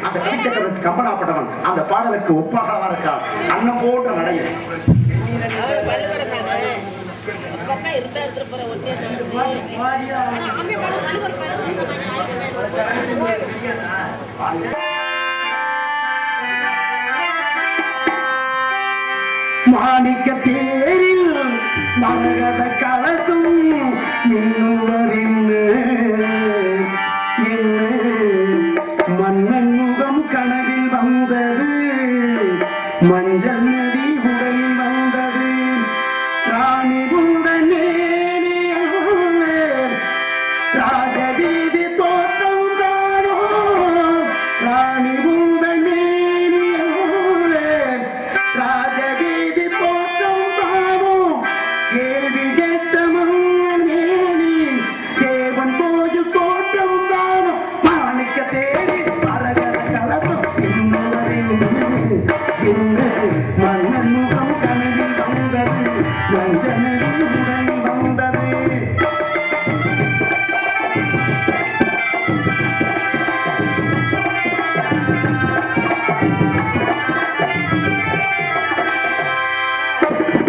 அந்த கவிச்சக்கரத்துக்கு கம்பனாப்பட்டவன் அந்த பாடலுக்கு ஒப்பாகவா இருக்கான். அண்ணன் போன்ற நடையில் மாணிக்க தேரில் மரகத கலசும் மின்னுவரின்னு மன்னன் முகம் கனவில் வந்தது, மஞ்சள் நதி உடலில் வந்தது. ராணி உடனே ராஜவீதி தோற்றம் தானோ, ராணி உடனே ராஜவீதி தோற்றம் தானோ. கேள்வி கேட்ட மன்னேனி தேவன் கோயில் தோற்றம் தானோ. மாணிக்க தேடி மரகத கலசம் மன்னன் முகம் கனவில் வந்தது, மஞ்சள் நதி உடலில் வந்தது.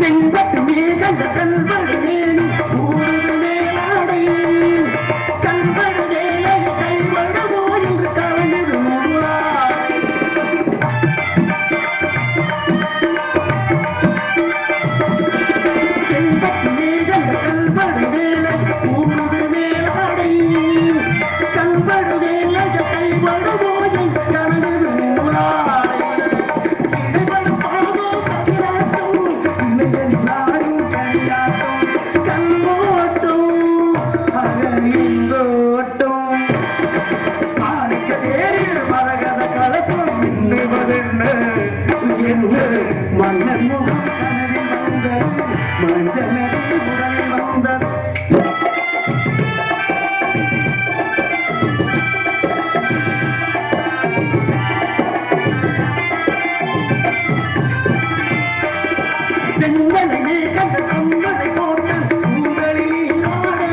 செங்கத்து மேகந்த கல்வடு வேணி ஊரு மேலாடை, கல்வடு வேலை கைவடுவோ என்று கலந்து முருளாய். செங்கத்து மேகந்த கல்வடு வேலை ஊரு மேலாடை, கல்வடு வேலை கைவடுவோ என்று கலந்து முருளாய். மன்னன் முகம் கனவில் வந்தது, மஞ்சள் நதி உடலில் வந்தது. செங்கலை கண்ட கம்பளை போட்ட உங்களில் நாடு,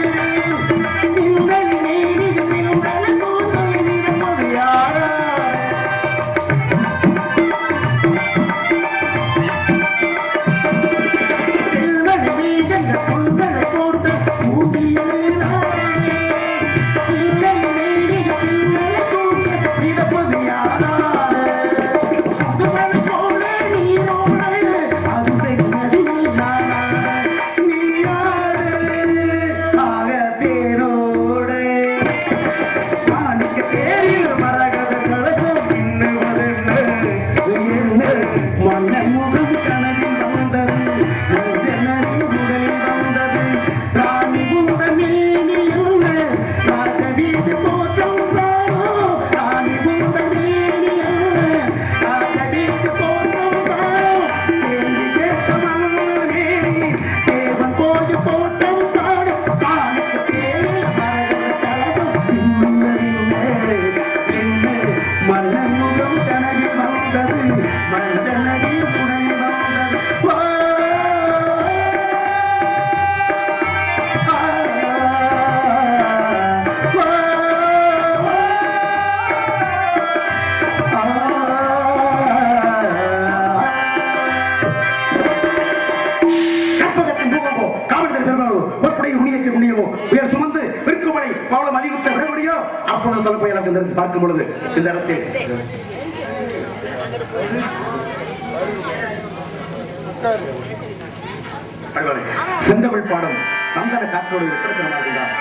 உங்களில் நீங்க போது யாரா. பார்க்கும் பொழுது இந்த இடத்தில் செந்தமிழ் பாடம் சந்தன காற்றோடு இருக்கிறார்.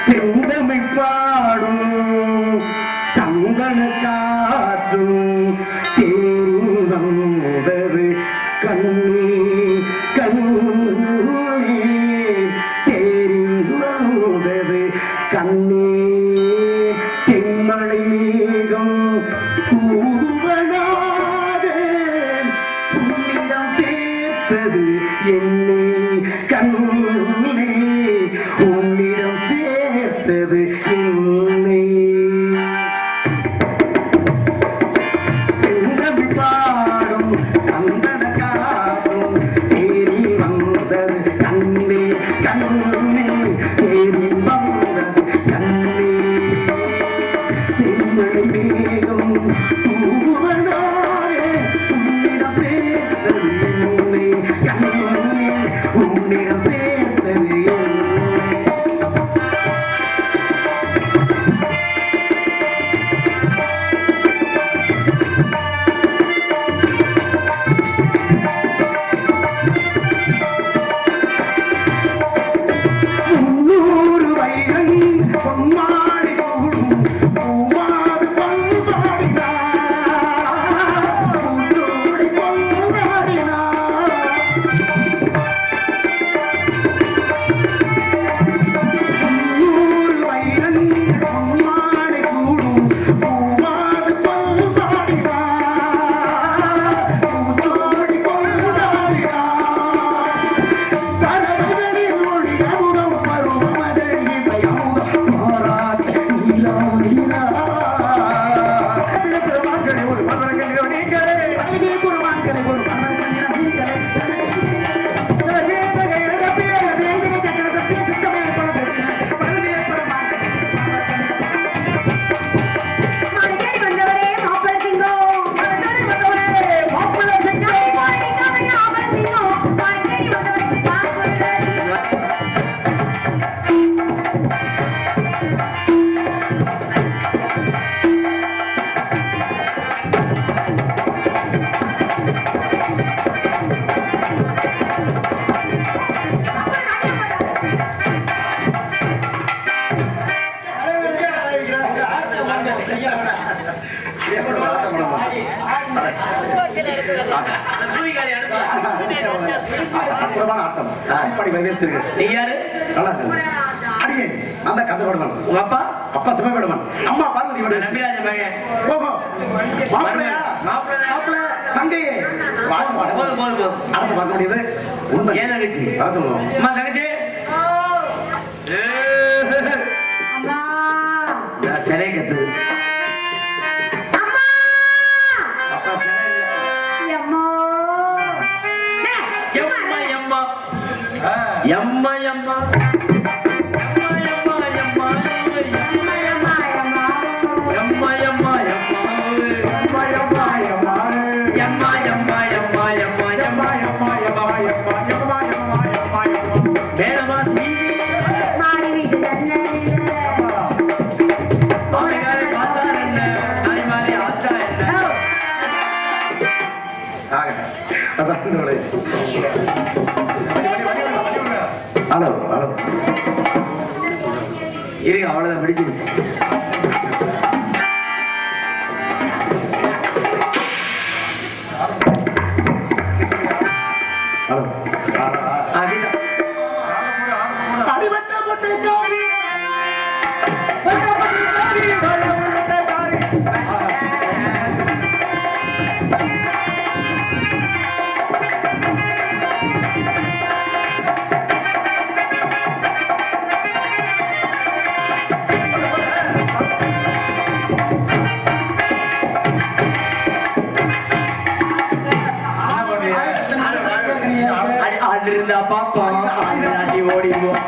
செந்தமிழ் பாடும் சந்தன காற்றும் தேருதரு கண்ணே கண்ணே தேருதரு கண்ணே. தென்மழை மேகம் தூதுவனாக உன்னிடம் சேர்த்தது என்னை கண்ணே, உன்னிடம் சேர்த்தது என்னை. செந்தமிழ் பாடும் சந்தன காற்றும் தேறி வந்தது கண்ணே கண்ணே, தேறி வந்தது கண்ணே. அற்புதமான ஆட்டம். அப்படி வரவேற்று நீ யாரு? அடியே அந்த கந்தவடுவன். உங்க அப்பா? அப்பா சிவவேடுவன். அம்மா பார்வதி வேடுவன். நம்பிராஜ மகன். ஓஹோ. மாப்பிள்ளையா? மாப்பிள்ளை. தங்கை. போதும். அடுத்து பார்க்க முடியுது. உண்மை. ஏன் தங்கச்சி? பார்த்துக்கோ. அம்மா தங்கச்சி. அம்மா. நான் சிலை கத்து. ஹலோ இருங்க, அவ்வளவுதான் பிடிச்சிருச்சு. இருந்தா பாப்பா ஓடிடுவோம்.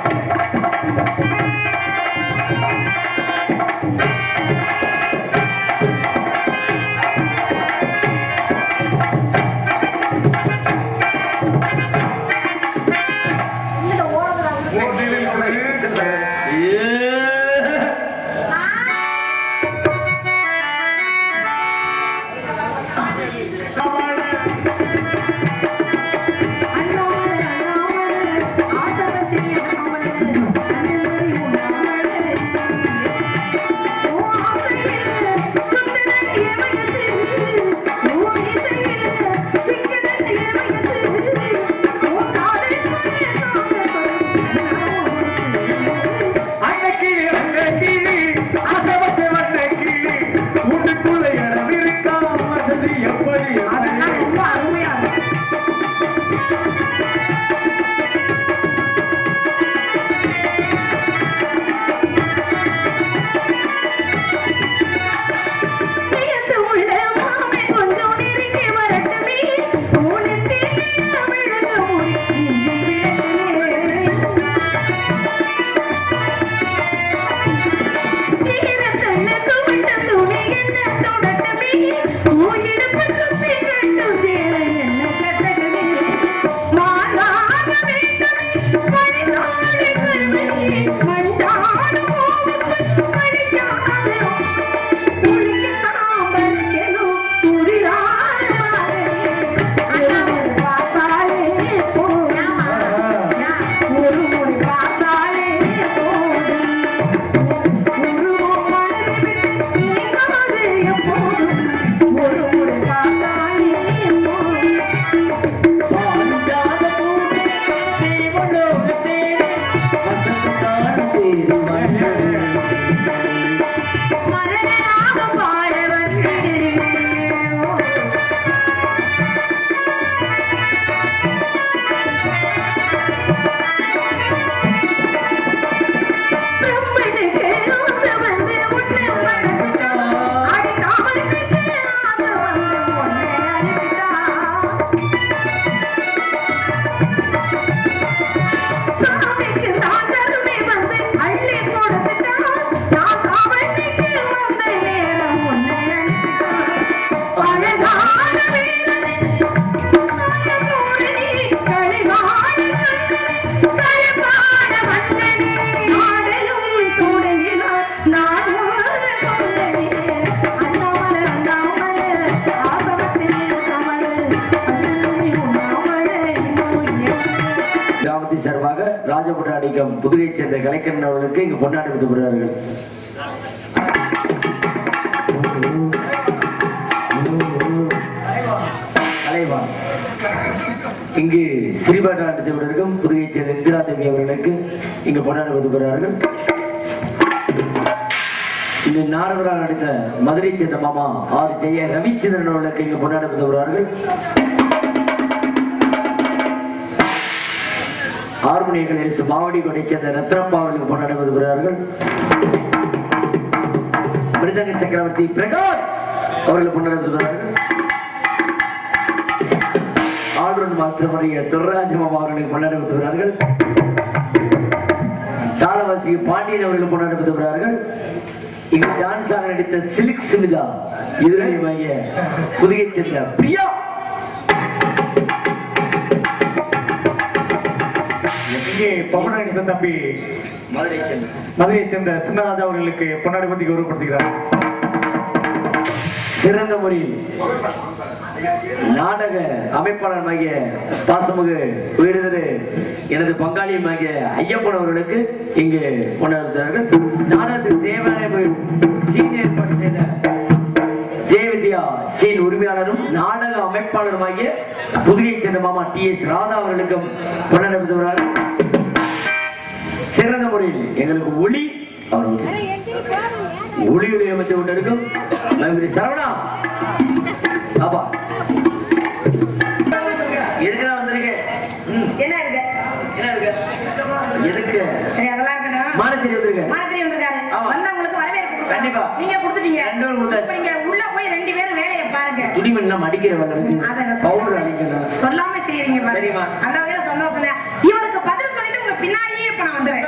ராஜபுராணிக்கம் புதுவை சேர்ந்த கலைக்கண்ணன் அவர்களுக்கு இங்கு பொன்னாடி விடுகிறார்கள். இங்கு சிறிபாட்ட நடத்தி இருக்கும் புதுகை சேர்ந்த இந்திரா தேவி அவர்களுக்கு இங்கு கொண்டாடி வருகிறார்கள். இங்கு நாரதரா நடித்த மதுரை சேர்ந்த மாமா ஆர் ஜெய ரவிச்சந்திரன் அவர்களுக்கு இங்கு கொண்டாடி வருகிறார்கள். ஹார்மோனியங்கள் மாவடி கொடை சேர்ந்த ரத்னப்பா அவர்களுக்கு கொண்டாடி வருகிறார்கள். மிருதங்க சக்கரவர்த்தி பிரகாஷ் அவர்கள் கொண்டாடி வருகிறார்கள். ஆல்ரவுண்ட் மாஸ்டர் முறைய துர்ராஜ் மாமா அவர்களுக்கு கொண்டாடி வருகிறார்கள். தாளவாசி பாண்டியன் அவர்கள் கொண்டாடி வருகிறார்கள். இங்கு டான்ஸாக நடித்த சிலிக் சுமிதா இதுவரைய புதுகை சேர்ந்த பிரியா இங்கே பவனி தம்பி மதுரையை சேர்ந்த சின்னராஜா அவர்களுக்கு பொன்னாடி பத்தி கௌரவப்படுத்துகிறார். சிறந்த முறையில் நாடக அமைப்பாளர் ஆகிய பாசமுக உயர்ந்தது எனது பங்காளியும் ஆகிய ஐயப்பன் அவர்களுக்கு இங்கு கொண்டாடுகிறார்கள். நாடகத்துக்கு தேவையான சீனியர் ஏற்பாடு செய்த ஜெயவித்யா சீன் உரிமையாளரும் நாடக அமைப்பாளரும் ஆகிய புதுகை சேர்ந்த மாமா டி.எஸ். ராதா அவர்களுக்கும் கொண்டாடுகிறார்கள். சிறந்த முறையில் எங்களுக்கு ஒளி ஒளியுரை அமைத்து கொண்டிருக்கும் சரவணா ஆபா எதுக்குதான் வந்திருக்கேன்? என்ன இருக்கு என்ன இருக்கு எதுக்கு சரி அதெல்லாம் இருக்கணும். மானத்திரி வந்திருக்க மானத்திரி வந்திருக்காரு. வந்தவங்களுக்கு வரவேற்பு கண்டிப்பா நீங்க கொடுத்துட்டீங்க. 2 பேரும் கொடுத்தாச்சு. நீங்க உள்ள போய் 2 பேரும் வேலையை பாருங்க. துணிமணி எல்லாம் அடிக்கிற வேலை இருக்கு. பவுடர் அடிக்கணும். சொல்லாம செய்யறீங்க பாருங்க. சரிமா அந்த வகையில சந்தோஷம் தான். இவருக்கு பதில் சொல்லிட்டு உங்க பின்னாடியே இப்ப நான் வந்துறேன்.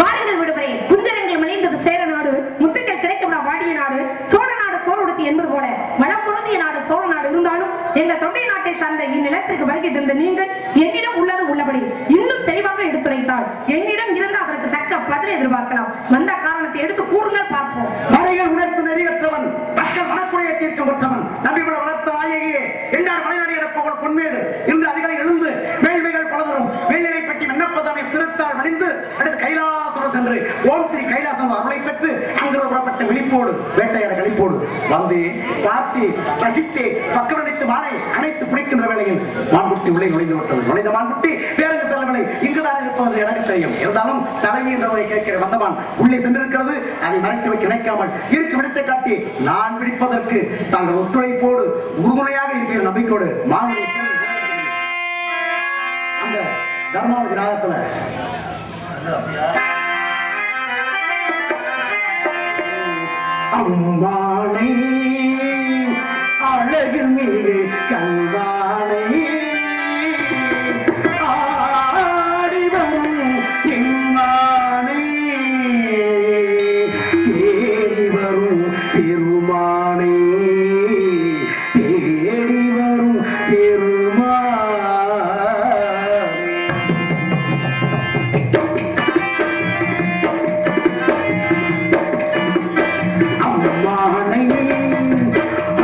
பாருங்கள் விடுமுறை குஞ்சரங்கள் மலிந்தது சேர நாடு முத்துக்கள் கிடைக்கப்பட வாடிய நாடு சோழ நாடு சோழடுத்தி என்பது போல மனம் பொருந்திய நாடு சோழ நாடு இருந்தாலும் எங்கள் தொண்டை நாட்டை சார்ந்த இந்நிலத்திற்கு வருகை தந்த நீங்கள் என்னிடம் உள்ளது உள்ளபடி இன்னும் தெளிவாக எடுத்துரைத்தால் என்னிடம் இருந்து அதற்கு தக்க பதில் எதிர்பார்க்கலாம். வந்த காரணத்தை எடுத்து கூறுங்கள் பார்ப்போம். மறைகள் உணர்த்து நெறியற்றவன் மக்கள் மனக்குறையை தீர்க்க முற்றவன் நம்பிவிட வளர்த்த நாயகியே எங்கார் மலைநாடு எடுப்பவள் பொன்மேடு இன்று அதிகாலை எழுந்து வேள்விகள் பலவரும் வேள்வியை பற்றி விண்ணப்பதானை திருத்தால் மணிந்து அடுத்து கைலாசம் சென்று ஓம் ஸ்ரீ கைலாசம் அருளை பெற்று அங்கு புறப்பட்ட விழிப்போடு வேட்டையாட கழிப்போடு வந்து பார்த்து ரசித்து பக்கமளித்து மானை அனைத்து பிடிக்கின்ற வேளையில் மான்குட்டி உள்ளே நுழைந்து விட்டது. நுழைந்த மான்குட்டி வேறு செல்லவில்லை. இங்குதான் இருப்பது எனக்கு தெரியும். இருந்தாலும் தலைவி என்றவரை கேட்கிற வந்தமான் உள்ளே சென்றிருக்கிறது. அதை மறைத்து வைக்க நினைக்காமல் இருக்கு விடுத்தை காட்டி நான் பிடிப்பதற்கு தாங்கள் ஒத்துழைப்போடு உறுதுணையாக இருக்கிற நம்பிக்கையோடு மானை அந்த தர்மாவதி ராகத்துல அம்மானை அழகு மீது கண்வானை ஆடிவரும் இம்மானை தேடி வரும் பெருமானை தேடி வரும் பெருமானை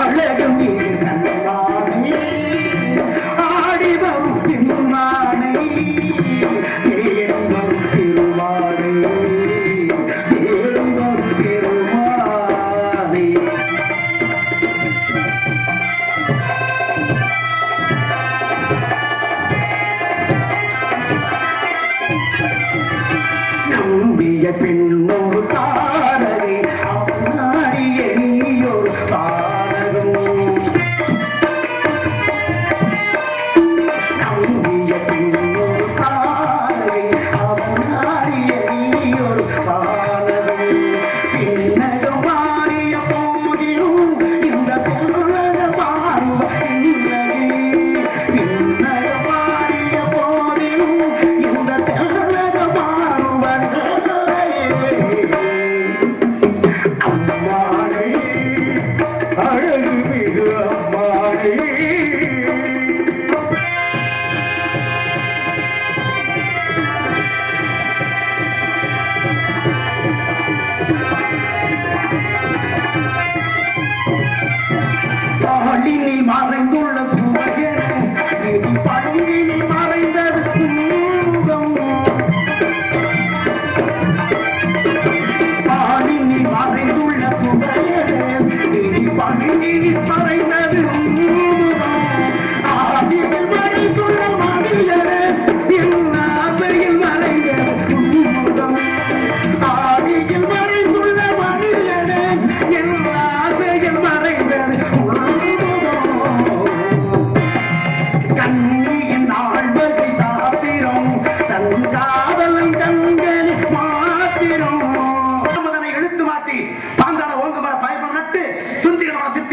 அழகு மீது கண்வானை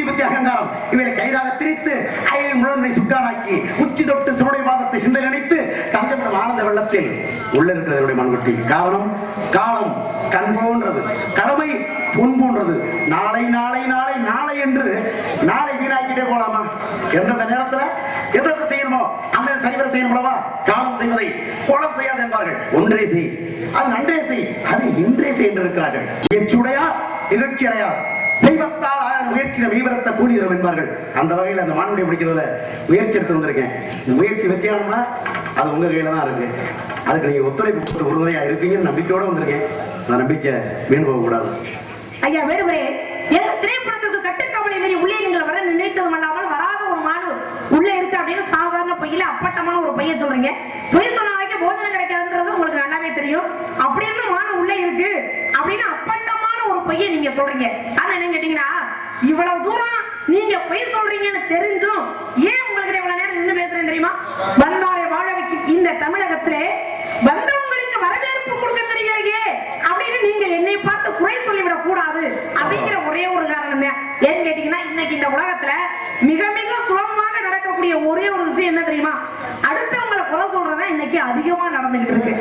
புத்தி பத்தி அகங்காரம் இவரை கயிறாக திரித்து ஐயை முழங்கை சுட்டானாக்கி உச்சி தொட்டு சிவனுடைய பாதத்தை சிந்தை நினைத்து தஞ்சமிடும் ஆனந்த வெள்ளத்தில் உள்ள இருக்கிறவருடைய மண்குட்டி. காரணம் காலம் கண் போன்றது, கடமை பொன் போன்றது. நாளை நாளை நாளை நாளை என்று நாளை வீணாக்கிட்டே போலாமா? எந்தெந்த நேரத்துல எந்த செய்யணுமோ அந்த சரிவர செய்யணும்லவா? காலம் செய்வதை கோலம் செய்யாது என்பார்கள். ஒன்றே செய், அது நன்றே செய், அது இன்றே செய் என்று இருக்கிறார்கள். எச்சுடையா நிகழ்ச்சி அடையா, தெய்வத்தால் முயற்சியில மெய்வரத்தை கூலிகிறோம் என்பார்கள். அந்த வகையில் அந்த மாணவனை பிடிக்கிறதுல முயற்சி எடுத்து வந்திருக்கேன். முயற்சி வெற்றியானோம்னா அது உங்க கையில தான் இருக்கு. அதுக்கு நீங்க ஒத்துழைப்பு உறுதுணையா இருப்பீங்கன்னு நம்பிக்கையோட வந்திருக்கேன். அந்த நம்பிக்கை வீண் போக கூடாது. ஐயா வேடுவரே, எங்க திரைப்படத்திற்கு கட்டுக்கவலை மீறி உள்ளே நீங்கள் வர நினைத்ததும் அல்லாமல் வராத ஒரு மாணவர் உள்ள இருக்கு அப்படின்னு சாதாரண பையில அப்பட்டமான ஒரு பையன் சொல்றீங்க. பொய் சொன்ன வரைக்கும் போஜனம் கிடைக்காதுன்றது உங்களுக்கு நல்லாவே தெரியும். அப்படி இருந்து மாணவன் உள்ள இருக்கு அப்படின்னு அப்பட்டமான ஒரு பையன் நீங்க சொல்றீங்க. ஆனா என்ன கேட்டீங்கன்னா, இவ்வளவு தூரம் நீங்க பொய் சொல்றீங்கன்னு தெரிஞ்சும் ஏன் உங்களுக்கு இவ்வளவு நேரம் நின்று பேசுறேன் தெரியுமா? வந்தாரை வாழ வைக்கும் இந்த தமிழகத்திலே வந்தவங்களுக்கு வரவேற்பு கொடுக்க தெரியலையே அப்படின்னு நீங்க என்னை பார்த்து குறை சொல்லிவிடக் கூடாது அப்படிங்கிற ஒரே ஒரு காரணம் தான். ஏன்னு கேட்டீங்கன்னா, இன்னைக்கு இந்த உலகத்துல மிக மிக சுலபமாக நடக்கக்கூடிய ஒரே ஒரு விஷயம் என்ன தெரியுமா? அடுத்தவங்களை குறை சொல்றதா இன்னைக்கு அதிகமா நடந்துகிட்டு இருக்கு.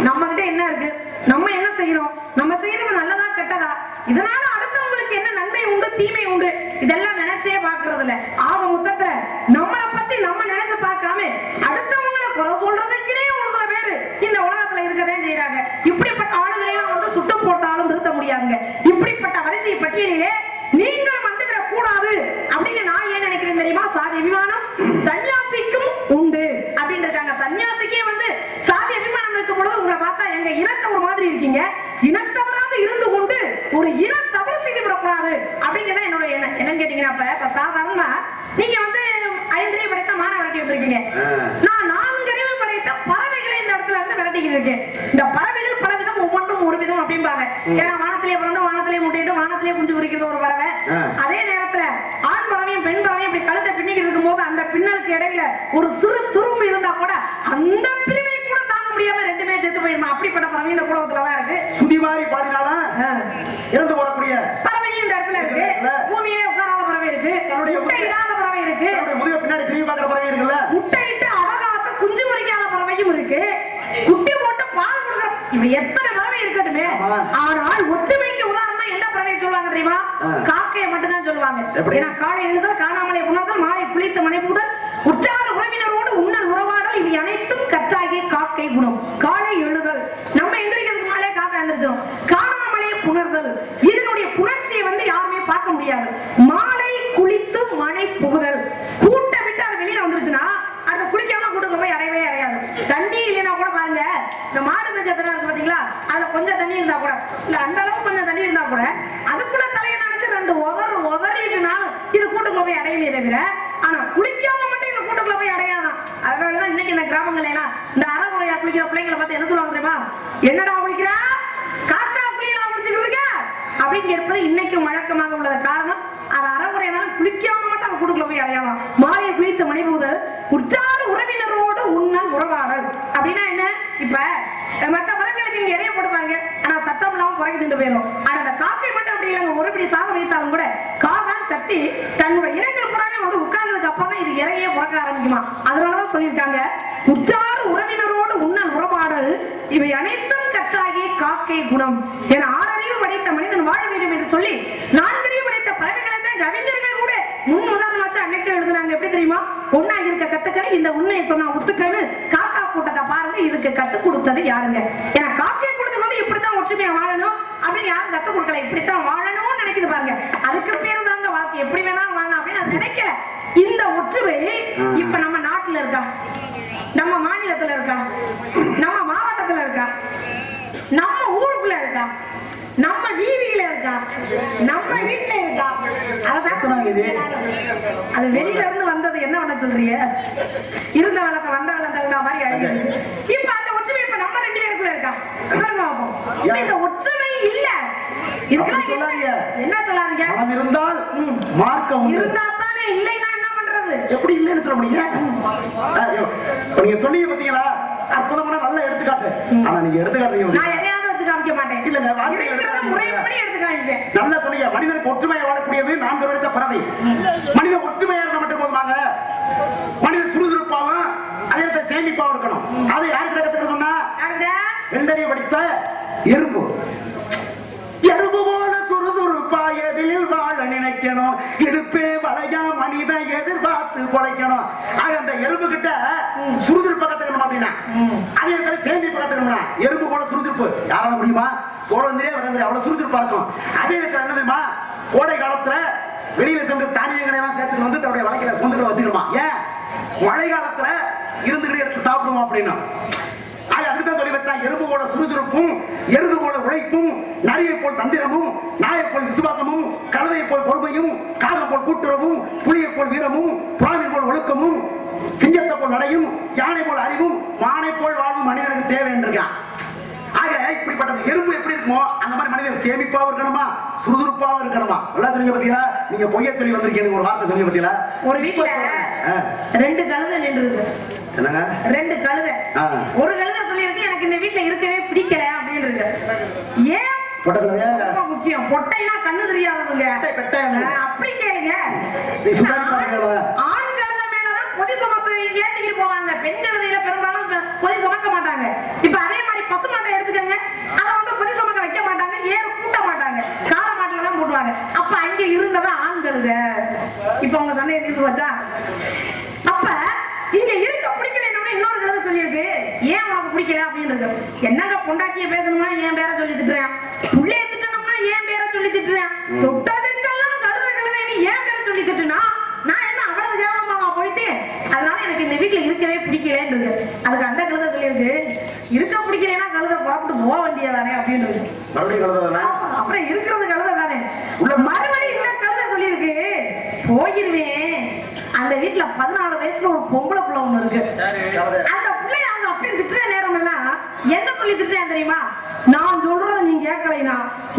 நம்ம கிட்ட என்ன இருக்கு? நம்ம என்ன செய்யறோம்? நம்ம செய்யறது நல்லதா கெட்டதா? இதனால அடுத்தவங்களுக்கு என்ன நன்மை உண்டு தீமை உண்டு இதெல்லாம் நினைச்சே பாக்குறது இல்ல. ஆக மொத்தத்துல நம்மளை பத்தி நம்ம நினைச்சு பார்க்காம அடுத்தவங்களை குறை சொல்றதுக்குனே ஒரு சில பேரு இந்த உலகத்துல இருக்கதே செய்யறாங்க. இப்படிப்பட்ட ஆளுகளை வந்து சுட்டு போட்டாலும் நிறுத்த முடியாதுங்க. இப்படிப்பட்ட வரிசை பட்டியலிலே நீங்கள் வந்துவிடக் கூடாது அப்படின்னு நான் ஏன் நினைக்கிறேன் தெரியுமா? சாதி அபிமானம் சன்னியாசிக்கும் உண்டு அப்படின்னு இருக்காங்க. சன்னியாசிக்கே வந்து சாதி அபிமானம் இருக்கும் பொழுது உங்களை பார்த்தா எங்க இனத்தை ஒரு மாதிரி இருக்கீங்க. இனத்தவராக இருந்து கொண்டு ஒரு இன தவறு செய்து விடக்கூடாது அப்படிங்கிறத என்னோட எண்ணம். என்னன்னு கேட்டீங்கன்னா, இப்ப சாதாரணமா நீங்க வந்து 5 அறிவு படைத்த மானை விரட்டி வச்சிருக்கீங்க. நான் 4 அறிவு படைத்த பறவைகளை இந்த இடத்துல இருந்து விரட்டிக்கிட்டு இருக்கேன். இந்த பறவைகள் பல விதம், ஒவ்வொன்றும் ஒரு விதம் அப்படிம்பாங்க. ஏன்னா வானத்திலே பிறந்து வானத்திலே முட்டையிட்டு வானத்திலே குஞ்சு பொரிக்கிறது ஒரு பறவை. அதே நேரத்துல ஆண் பறவையும் பெண் பறவையும் இப்படி கழுத்தை பின்னிக்கிட்டு இருக்கும் போது அந்த பின்னலுக்கு இடையில ஒரு சிறு துரும்பு இருந்தா கூட அந்த பிரிவை கூட தாங்க முடியாம ரெண்டுமே செத்து போயிருமா. அப்படிப்பட்ட பறவை இந்த குலகத்துலதான் இருக்கு. சுதி மாதிரி பாடினாலும் இறந்து போடக்கூடிய பறவையும் இந்த இடத்துல இருக்கு. பூமியிலே உட்காராத பறவை இருக்கு, முட்டை இடாத பறவை இருக்கு, பின்னாடி திரும்பி பார்க்கிற பறவை இருக்குல்ல, முட்டையிட்டு அழகாத்த குஞ்சு பொரிக்காத பறவையும் இருக்கு, குட்டி போட்டு பால் கொடுக்குற இப்ப எத்தனை பறவை இருக்கட்டுமே. ஆனால் ஒற்றுமைக்கு உதாரணம் என்ன பறவை சொல்லுவாங்க தெரியுமா? காக்கையை மட்டும் தான் சொல்லுவாங்க. ஏன்னா காலை எழுதல், காணாமலே உணர்தல், மாலை குளித்து மனைபுதல், உற்றார் உறவினரோடு உண்ணல் உறவாடல், இவை அனைத்தும் கற்றாகிய காக்கை குணம். காலை எழுதல், நம்ம எந்திரிக்கிறதுக்கு மேலே காக்கை எந்திரிச்சிடும். காணாமலே புணர்தல், இதனுடைய புணர்ச்சியை வந்து யாருமே பார்க்க முடியாது. மாலை குளித்து மனை புகுதல், கூட்ட விட்டு அது வெளியில வந்துருச்சுன்னா அந்த குளிக்காம கூட்டுக்கு போய் அடையவே அடையாது. தண்ணி இல்லைன்னா கூட பாருங்க, இந்த மாடு மேய்ச்சல் இருக்கு பாத்தீங்களா, அதுல கொஞ்சம் தண்ணி இருந்தா கூட இல்ல, அந்த அளவுக்கு கொஞ்சம் தண்ணி இருந்தா கூட அதுக்குள்ள தலையை நினைச்சு 2 உதறிட்டுனாலும் இது கூட்டுக்குள்ள போய் அடையவே தவிர, ஆனா குளிக்காம மட்டும் இந்த கூட்டுக்குள்ள போய் அடையாதான். அதனாலதான் இன்னைக்கு இந்த கிராமங்கள் எல்லாம் இந்த அறகுறையா குளிக்கிற பிள்ளைங்களை பார்த்து என்ன சொல்லுவாங்க தெரியுமா? என்னடா குளிக்கிற, காக்கா புளியெல்லாம் குளிச்சுட்டு இருக்க அப்படின்னு இருப்பது இன்னைக்கும் வழக்கமாக உள்ளது. காரணம், அது அறகுறையினாலும் குளிக்காம மட்டும் அந்த கூட்டுக்குள்ள போய் அடையாதான். மாயை குளித்து மனைபுதல், உற்றார் உறவினரோடு உண்ணல் உறவாடல் அப்படின்னா என்ன? இப்ப மத்த பறவைகளுக்கு நீங்க இறைய போட்டுப்பாங்க, ஆனா சத்தம் இல்லாம குறைக்கு திண்டு போயிடும். ஆனா அந்த காக்கை மட்டும் அப்படி இல்லைங்க. ஒரு பிடி சாதம் வைத்தாலும் கூட காகான் கட்டி தன்னோட இனங்கள் புறாமே வந்து உட்கார்ந்ததுக்கு அப்புறம் இது இறையே புறக்க ஆரம்பிக்குமா. அதனாலதான் சொல்லியிருக்காங்க, உற்றார் உறவினரோடு உண்ணல் உறவாடல், இவை அனைத்தும் கற்றாகிய காக்கை குணம். என 6 அறிவு படைத்த மனிதன் வாழ வேண்டும் என்று சொல்லி 4 அறிவு படைத்த பறவைகளை தான் கவிஞர்கள் கூட முன் உதாரணமாச்சு அன்னைக்கு எழுதுனாங்க. எப்படி தெரியுமா? ஒன்னா இருக்க கத்துக்கணும், இந்த உண்மையை சொன்னா ஒத்துக்கணும். காக்கா கூட்டத்தை பாருங்க, இதுக்கு கத்துக் கொடுத்தது யாருங்க? ஏன்னா காக்கை கூட்டத்துக்கு வந்து இப்படித்தான் ஒற்றுமையா வாழணும் அப்படின்னு யாரும் கத்துக் கொடுக்கல. இப்படித்தான் வாழணும்னு நினைக்குது பாருங்க. அதுக்கு பேரு தாங்க வாழ்க்கை. எப்படி வேணாலும் வாழணும் அப்படின்னு அது நினைக்கல. இந்த ஒற்றுமை இப்ப நம்ம நாட்டுல இருக்கா, நம்ம மாநிலத்துல இருக்கா, நம்ம மாவட்டத்துல இருக்கா, நம்ம ஊருக்குள்ள இருக்கா, நம்ம வீதியில இருக்கா, நம்ம வீட்டுல இருக்கா? அது வெளியில இருந்து வந்தது என்ன பண்ண சொல்றீங்க? இருந்த வழக்க வந்த வளர்ந்த மாதிரி ஆயிடுச்சு. இப்ப அந்த ஒற்றுமை இப்ப நம்ம 2 பேருக்குள்ள இருக்கா? இந்த ஒற்றுமை இல்ல. என்ன சொல்லாதீங்க. இருந்தால் மார்க்கம் இருந்தா தானே, இல்லைன்னா என்ன பண்றது? எப்படி இல்லைன்னு சொல்ல முடியுங்க? நீங்க சொன்னீங்க பாத்தீங்களா, அற்புதமான நல்ல எடுத்துக்காட்டு. ஆனா நீங்க எடுத்துக்காட்டு நான் எதையாவது எடுத்து காமிக்க மாட்டேன். இல்லங்க, வார்த்தை இருக்கிறத முறைப்படி எடுத்து காமிப்பேன். நல்ல துணியா மனிதனுக்கு ஒற்றுமையா வாழக்கூடியது 4 வருட பறவை. மனிதன் ஒற்றுமையா இருக்க மட்டும் போதுமாங்க. மனிதன் சுறுசுறுப்பாவும் அதே சேமிப்பாவும் இருக்கணும். அதை யாரு கத்துக்க சொன்னா? 2 படித்த எறும்பு. எறும்பு போல சுறுசுறுப்பா எதிரில் வாழ நினைக்கணும். இடுப்பே வளையா மனிதன் எதிர்பார்த்து பொழைக்கணும். ஆக அந்த எறும்பு கிட்ட சுறுசுறுப்பா கத்துக்கணும் அப்படின்னா அதே சேமிப்பு கத்துக்கணும்னா எறும்பு போல சுறுசுறுப்பு யாரால முடியுமா? போறதே வரது அவ்வளவு சுறுசுறுப்பா இருக்கும். அதே நேரத்தில் என்ன தெரியுமா? கோடை காலத்துல வெளியில சென்று தானியங்களை எல்லாம் சேர்த்துட்டு வந்து தன்னுடைய வலைகளை கொண்டு வச்சுக்கணுமா? ஏன் மழை காலத்துல இருந்துகிட்டு எடுத்து சாப்பிடுவோம் அப்படின்னா அதுதான் சொல்லி வச்சா. எறும்பு போல சுறுசுறுப்பும் எருது போல உழைப்பும் நரியை போல் தந்திரமும் நாயை போல் விசுவாசமும் கழுதையை போல் பொறுமையும் காகம் போல் கூட்டுறவும் புலியை போல் வீரமும் புறாவை போல் ஒழுக்கமும் சிங்கத்தை போல் நடையும் யானை போல் அறிவும் மானை போல் வாழ்வும் மனிதனுக்கு தேவை என்றான். ஆக இப்படிப்பட்ட எறும்பு எப்படி இருக்குமோ அந்த மாதிரி மனிதன் சேமிப்பாவும் இருக்கணுமா சுறுசுறுப்பாவும் இருக்கணுமா? எல்லாம் சொல்லி பத்தியா? நீங்க பொய்ய சொல்லி வந்திருக்கீங்க. ஒரு வார்த்தை சொல்லி பத்தியா? ஒரு வீட்டுல 2 கழுதை நின்று என்னங்க? 2 கழுதை. ஒரு கழுதை சொல்லியிருக்கு எனக்கு இந்த வீட்டுல இருக்கவே பிடிக்கல அப்படின்னு இருக்கு. ஏன் ரொம்ப முக்கியம். பொட்டைனா கண்ணு தெரியாதவங்க அப்படி கேளுங்க. ஆண் கழுதை மேலதான் பொதி சுமத்து ஏத்திக்கிட்டு போவாங்க. பெண் கழுதையில பெரும்பாலும் பொதி சுமக்க மாட்டாங்க. இப்ப அதே மாதிரி பசு மாட்டை எடுத்துக்கங்க. அதை வந்து பொதி சுமக்க வைக்க மாட்டாங்க. ஏறு கூட்ட மாட்டாங்க. கால மாட்டுல தான் போடுவாங்க. அப்ப அங்க இருந்ததா ஆண் கழுதை. இப்ப உங்க சண்டையை தீர்த்து வச்சா அப்ப இங்க இருக்க பிடிக்கல இன்னொரு கழுதை சொல்லியிருக்கு. ஏன் உனக்கு பிடிக்கல அப்படின்னு இருக்கு. என்னங்க பொண்டாட்டிய பேசணும்னா என் பேரை சொல்லி திட்டுறேன். புள்ளைய திட்டணும்னா என் பேரை சொல்லி திட்டுறேன். தொட்டதுக்கெல்லாம் கழுதை கழுதை ஏன் பேரை சொல்லி திட்டுனா நான் என்ன அவ்வளவு கேவலமாவா போயிட்டு அதனால எனக்கு இந்த வீட்டுல இருக்கவே பிடிக்கலன்னு இருக்கு. அதுக்கு அந்த கழுதை சொல்லியிருக்கு இருக்க பிடிக்கலன்னா கழுதை புறப்பட்டு போக வேண்டியதானே அப்படின்னு இருக்கு. அப்புறம் இருக்கிறது கழுதை தானே. மறுபடியும் இந்த கழுதை சொல்லியிருக்கு போயிருவேன். அந்த வீட்டுல 14 வயசுல ஒரு பொம்பளை பிள்ளை ஒண்ணு இருக்கு. அந்த பிள்ளைய அவங்க அப்படியே திட்டுற நேரம் எல்லாம் என்ன சொல்லி திட்டுறேன் தெரியுமா? நான் சொல்றத நீ கேட்கலைனா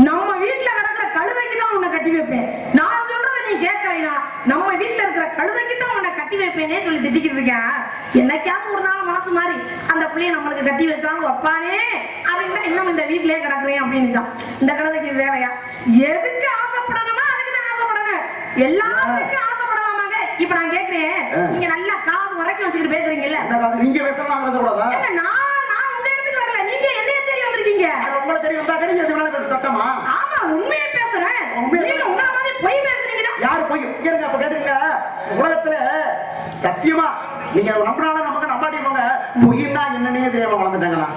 நம்ம வீட்டுல கிடக்கிற கழுதைக்கு தான் உன்னை கட்டி வைப்பேன். நான் சொல்றத நீ கேட்கலைனா நம்ம வீட்டுல இருக்கிற கழுதைக்கு தான் உன்னை கட்டி வைப்பேனே சொல்லி திட்டிக்கிட்டு இருக்கேன். என்னைக்காவது ஒரு நாள் மனசு மாதிரி அந்த பிள்ளைய நம்மளுக்கு கட்டி வச்சாலும் வைப்பானே அப்படின்னா இன்னும் இந்த வீட்டிலேயே கிடக்குறேன் அப்படின்னு. இந்த கழுதைக்கு வேலையா? எதுக்கு ஆசைப்படணுமா அதுக்கு தான் ஆசைப்படணும். எல்லாத்துக்கும் ஆசைப்படலாமாங்க? இப்ப நான் கேட்கிறேன். நீங்க நல்லா காது வரைக்கும் வச்சுக்கிட்டு பேசுறீங்கல்ல. நீங்க பேசலாம் நான் உங்க இடத்துக்கு வரல. நீங்க என்னைய தேடி வந்திருக்கீங்க. உங்களை தெரிய வந்தா தெரியும் பேச சட்டமா? ஆமா உண்மையை பேசுறேன். நீங்க உங்களை மாதிரி பொய் பேசுறீங்கன்னா யாரு பொய்? கேளுங்க அப்ப கேட்டுங்க. உலகத்துல சத்தியமா நீங்க நம்பினால நமக்கு நம்பாட்டி போங்க. பொய்னா என்னன்னே தெரியாம வளர்ந்துட்டாங்களா?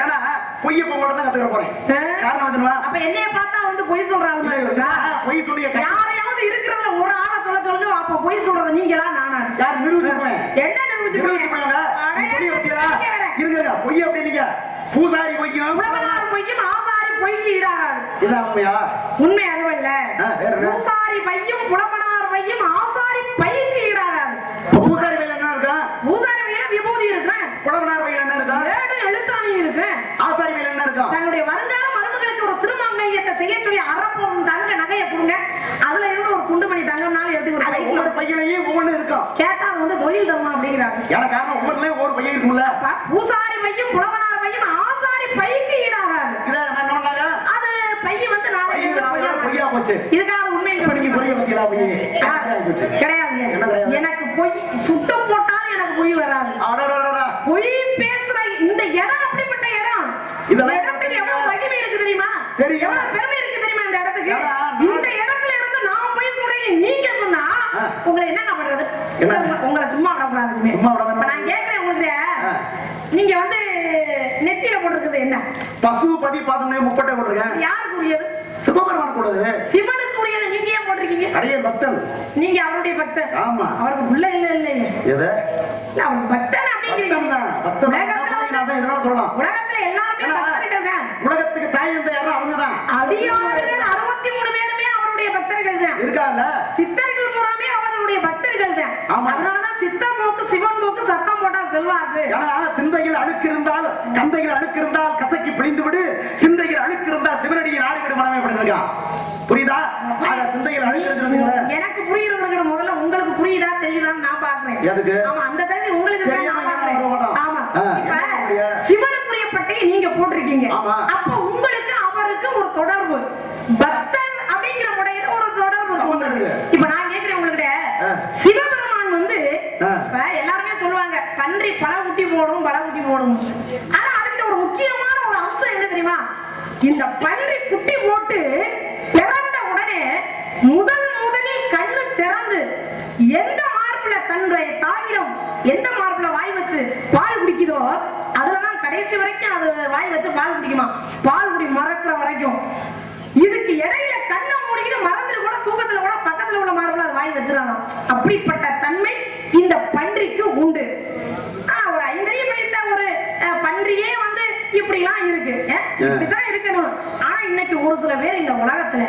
ஏன்னா பொய்ய போக தான் கத்துக்க போறேன். காரணம் தெரியுமா? அப்ப என்னைய பார்த்தா வந்து பொய் சொல்றாங்க. பொய் சொல்லி யாரையாவது இருக்கிறதுல ஒரு ஆளை சொல்லுங்க. அப்ப பொய் சொல்றது நீங்களா நானா? யார் நிரூபிச்சுப்பேன்? என்ன நிரூபிச்சுப்பீங்க? இருங்க பொய் அப்படி நீங்க பூசாரி பொய்யும் புலவனார் பொய்யும் ஆசாரி பொய்க்கு ஈடாகாது. இதான் உண்மையா? உண்மை அதுவும் இல்ல. பூசாரி பையும் புலவனார் பையும் ஆசாரி பைக்கு ஈடாகாது. பூசாரி பையில என்ன இருக்கா? பூசாரி பையில விபூதி இருக்கு. புலவனார் பையில என்ன இருக்கா? ஏடு எழுத்தாணி இருக்கு. ஆசாரி பையில என்ன இருக்கா? தன்னுடைய வருங்கால மருமகளுக்கு ஒரு திருமங்கல்யத்தை செய்ய சொல்லி அரப்பம் தங்க நகையை கொடுங்க. அதுல இருந்து ஒரு குண்டுமணி தங்கம்னாலும் எடுத்து ஒரு பையிலேயே ஒவ்வொன்று இருக்கும். கேட்டா அது வந்து தொழில் தரணும் அப்படிங்கிறாங்க. எனக்கு காரணம் ஒவ்வொருலயே ஒரு பையன் இருக்கும்ல. பூசாரி பையும் புலவனார் பையும் ஆசாரி பைக்கு ஈடாகாது. அது பைய வந்து பொய்யா போச்சு. இதுக்காக உண்மை கிடையாது. எனக்கு பொய் சுத்த போட்டாலும் எனக்கு பொய் வராது. பொய் பேசுற இந்த இடம் அப்படிப்பட்ட இடம். இந்த இடத்துக்கு எவ்வளவு மகிமை இருக்கு தெரியுமா? எவ்வளவு பெருமை இருக்கு தெரியுமா இந்த இடத்துக்கு? இந்த இடத்துல இருந்து நான் பொய் சொல்றேன் நீங்க சொன்னா உங்களை என்ன பண்றது? உங்களை சும்மா விடக்கூடாது. நான் கேட்கிறேன் உங்களுக்கு, நீங்க வந்து நெத்தியில போட்டிருக்கிறது என்ன? பசுபதி பாசம் முப்பட்டை போட்டிருக்கேன். யாருக்கு உரியது? சிவபெருமானுக்கு உரியது. சிவனுக்கு உரியது நீங்க ஏன் போட்டிருக்கீங்க? அடைய பக்தன். நீங்க அவருடைய பக்தன். ஆமா. அவருக்கு புள்ள இல்ல. எது? அவர் பக்தன் அப்படிங்கிறீங்க. உலகத்துல எல்லாருமே பக்தர்கள் தான். உலகத்துக்கு தாய் வந்த யாரும் அவங்கதான். அடியார்கள் 63 பேருமே அவருடைய பக்தர்கள் தான். இருக்காங்க. சித்தர்கள் பூராமே அவருடைய பக்தர்கள் தான். அதனாலதான் சித்தம் மூக்கு சிவன் மூக்கு சத்தம் போட்டா செல்வாக்கு. சிந்தையில் அழுக்கு இருந்தால் கந்தையில் அழுக்கு இருந்தால் கசக்கி பிழிந்து விடு. சிந்தையில் அழுக்கு இருந்தால் சிவனடியை நாடி விடு மனமே அப்படின்னு இருக்கான். புரியுதா? எனக்கு புரியுறதுங்கிற முதல்ல உங்களுக்கு புரியுதா தெரியுதான்னு நான் பாக்குறேன். ஆமா அந்த தகுதி உங்களுக்கு நான் பாக்குறேன். ஆமா இப்ப சிவனுக்குரியப்பட்டையை நீங்க போட்டிருக்கீங்க. அப்ப உங்களுக்கு அவருக்கு ஒரு தொடர்பு பக்தன் அப்படிங்கிற முறையில ஒரு தொடர்பு இருக்கு. இப்ப நான் கேக்குறேன் உங்ககிட்ட சிவபெருமான் வந்து இப்ப எல்லாருமே சொல்லுவாங்க பன்றி பல குட்டி போடும் ஆனா அதுக்கு ஒரு முக்கியமான ஒரு அம்சம் என்ன தெரியுமா? இந்த பன்றி குட்டி போட்டு பிறந்த உடனே முதலில் கண்ணு திறந்து எந்த மார்புல தன்னுடைய தாயிடம் எந்த மார்புல வாய் வச்சு பால் குடிக்குதோ அதுலதான் கடைசி வரைக்கும் அது வாய் வச்சு பால் குடிக்குமா. பால் குடி மறக்கிற வரைக்கும் இதுக்கு இடையில கண்ணை மூடிக்கிட்டு மறந்துட்டு கூட தூக்கத்துல கூட பக்கத்துல உள்ள மார்புல அது வாய் வச்சிருக்காங்க. அப்படிப்பட்ட தன்மை இந்த பன்றிக்கு உண்டு. ஒரு ஐந்தறிய படைத்த ஒரு பன்றியே வந்து இப்படி எல்லாம் இருக்கு, இப்படிதான் இருக்கணும். ஆனா இன்னைக்கு ஒரு சில பேர் இந்த உலகத்துல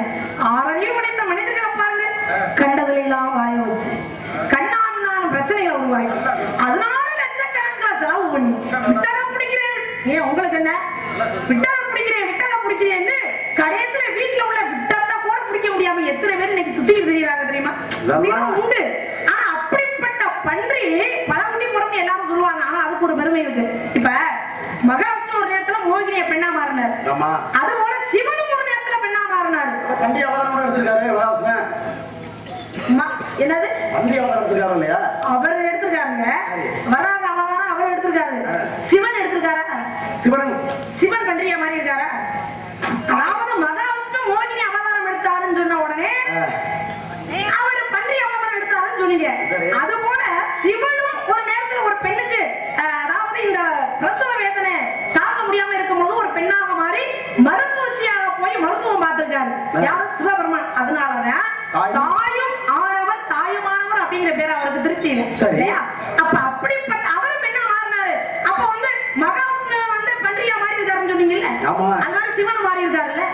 6 அறிவு படைத்த மனிதர்களை பாருங்க, கண்டதுல எல்லாம் வாய வச்சு கண்ணான்னு பிரச்சனைகளை உருவாக்கி அதனால லட்சக்கணக்கில் செலவு பண்ணி விட்டதை பிடிக்கிறேன். ஏன் உங்களுக்கு என்ன விட்டதை பிடிக்கிறேன்னு கடைசியில வீட்டுல உள்ள விட்டத்தை கூட பிடிக்க முடியாம எத்தனை பேர் இன்னைக்கு சுத்திட்டு தெரியுறாங்க தெரியுமா? உண்டு. ஆனா அப்படிப்பட்ட பன்றி பல குட்டி போறோம்னு எல்லாரும் சொல்லுவாங்க. ஆனா அதுக்கு ஒரு பெருமை இருக்கு. இப்ப மகாவிஷ்ணு ஒரு நேரத்துல மோகினிய பெண்ணா மாறினார், அது போல சிவனும் ஒரு நேரத்துல பெண்ணா மாறினாரு. என்னது அவர் எடுத்திருக்காருங்க, வராத அவதாரம் அவர் எடுத்திருக்காரு. சிவன் எடுத்திருக்காரா? சிவன் பன்றியா மாறி இருக்காரா? அதாவது மகாவிஷ்ணு மோகினி அவதாரம் எடுத்தாருன்னு சொன்ன உடனே அவர் பன்றி அவதாரம் எடுத்தாருன்னு சொன்னீங்க. அது போல சிவனும் ஒரு நேரத்தில் ஒரு பெண்ணுக்கு அதாவது இந்த பிரசவ வேதனை தாங்க முடியாம இருக்கும் பொழுது ஒரு பெண்ணாக மாறி மருத்துவச்சியாக போய் மருத்துவம் பார்த்திருக்காரு. யாரும் சிவபெருமான். அதனாலதான் தாயும் ஆனவர் தாயுமானவர் அப்படிங்கிற பேர் அவருக்கு திருச்சி இல்லையா? அப்ப அப்படிப்பட்ட அவரும் பெண்ணா மாறினாரு. அப்ப வந்து மகாவிஷ்ணு வந்து பன்றியா மாறி இருக்காருன்னு சொன்னீங்கல்ல, அதனால சிவன் மாறி இருக்காருல்ல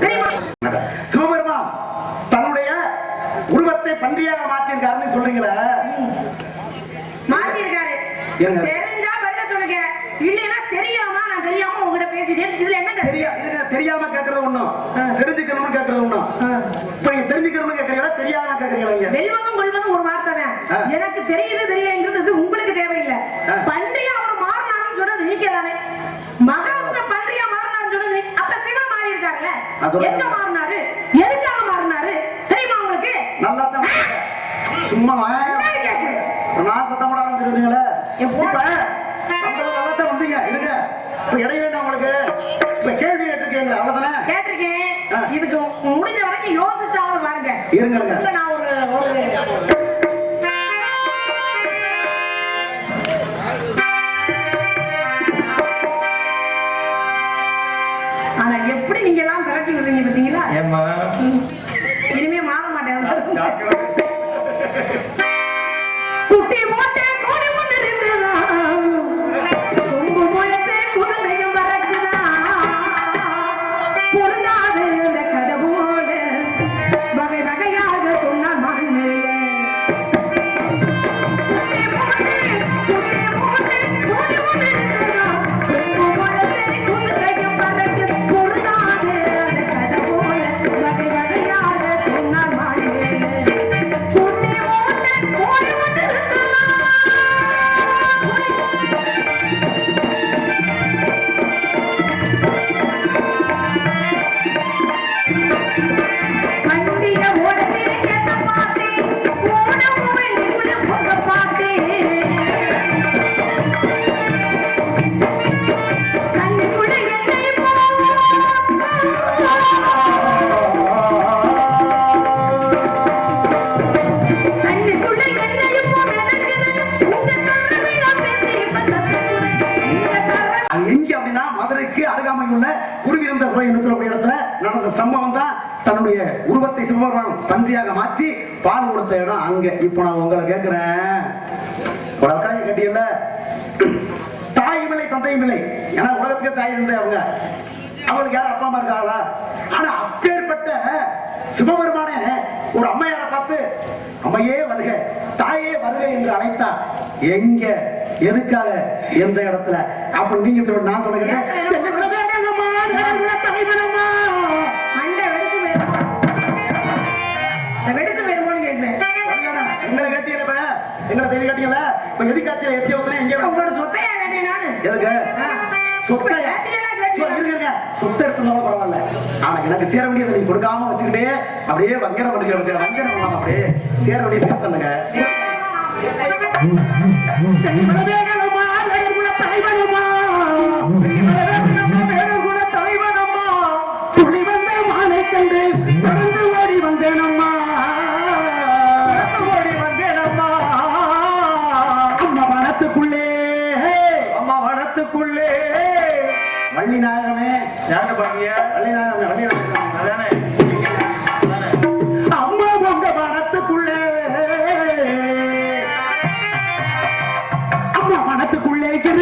தெரியுமா? சிவபெருமான் தன்னுடைய உருவத்தை பன்றியாக மாற்றிருக்காருன்னு சொல்றீங்களா? மாறி இருக்காரு. தெரிஞ்சா பதில சொல்லுங்க, இல்லைன்னா தெரியாம நான் தெரியாம உங்ககிட்ட பேசிட்டேன். இதுல என்ன தெரியாம கேக்குறது ஒண்ணும், தெரிஞ்சுக்கணும்னு கேக்குறது ஒண்ணும். இப்ப நீங்க தெரிஞ்சுக்கணும்னு கேக்குறீங்களா தெரியாம கேக்குறீங்களா? வெல்வதும் கொள்வதும் ஒரு வார்த்தை தான். எனக்கு தெரியுது தெரியலங்கிறது உங்களுக்கு தேவையில்லை. பன்றியா அவர் மாறினாருன்னு சொன்னது நீங்க தானே. மகாவிஷ்ணு பன்றியா மாறினாருன்னு சொன்னது அப்ப சிவன் மாறி இருக்காருல்ல, எங்க மாறினாரு, எதுக்காக மாறினாரு தெரியுமா உங்களுக்கு? நல்லா தான் சும்மா நான் சத்தம் போட ஆரம்பிச்சிருந்தீங்களே. வந்தீங்க இருங்க. இப்ப இடையில உங்களுக்கு இப்ப கேள்வி கேட்டிருக்கீங்க, அவ்வளவுதானே? கேட்டிருக்கேன். இதுக்கு முடிஞ்ச வரைக்கும் யோசிச்சாவது பாருங்க. இருங்க நான் ஒரு ஆனா எப்படி நீங்க எல்லாம் திரட்டி விடுறீங்க பாத்தீங்களா? இனிமே மாற மாட்டேன். குட்டி போட்டு கோடி ஒன்று இருந்ததா, கொம்பு முளைச்சு குதிரையும் பறக்குதா, பொருளாது அந்த கதை போல வகை வகையாக சொன்ன மண்ணு. நடந்த சம்பவம் தான் தன்னுடைய உருவத்தை சிவபெருமான் பன்றியாக மாற்றி பால் கொடுத்த இடம் அங்க. இப்ப நான் உங்களை கேட்கிறேன், கட்டியல தாயும் இல்லை தந்தையும் இல்லை, ஏன்னா உலகத்துக்கு தாய் இருந்தே அவங்க, அவங்களுக்கு யாரும் அப்பா அம்மா இருக்காங்களா? ஆனா அப்பேற்பட்ட சிவபெருமானே ஒரு அம்மையாரை பார்த்து அம்மையே வருக தாயே வருக என்று அழைத்தார். எங்க, எதுக்காக, எந்த இடத்துல? அப்ப நீங்க நான் சொல்லுகிறேன் இப்ப எதுக்காச்சும் எத்தி ஊத்துனா எங்க உங்களோட சொத்தையா கேட்டேன் நானு. எதுக்கு சொத்தை கேட்டீங்களா, கேட்டீங்களா? இருங்க சொத்தை எடுத்துனாலும் பரவாயில்ல ஆனா எனக்கு சேர வேண்டியதை நீ கொடுக்காம வச்சுக்கிட்டே அப்படியே வஞ்சனம் பண்ணிக்கிறது வஞ்சனம் பண்ணாம அப்படியே சேர வேண்டிய சேர்த்துங்க கண்டு தொடர்ந்து ஓடி வந்தேனம்மா அம்மா வனத்துக்குள்ளே வள்ளி நாயகமே யாரு பாருங்க வள்ளி நாயகமே அதானே அம்மா உங்க வனத்துக்குள்ளே அம்மா வனத்துக்குள்ளே இருக்கு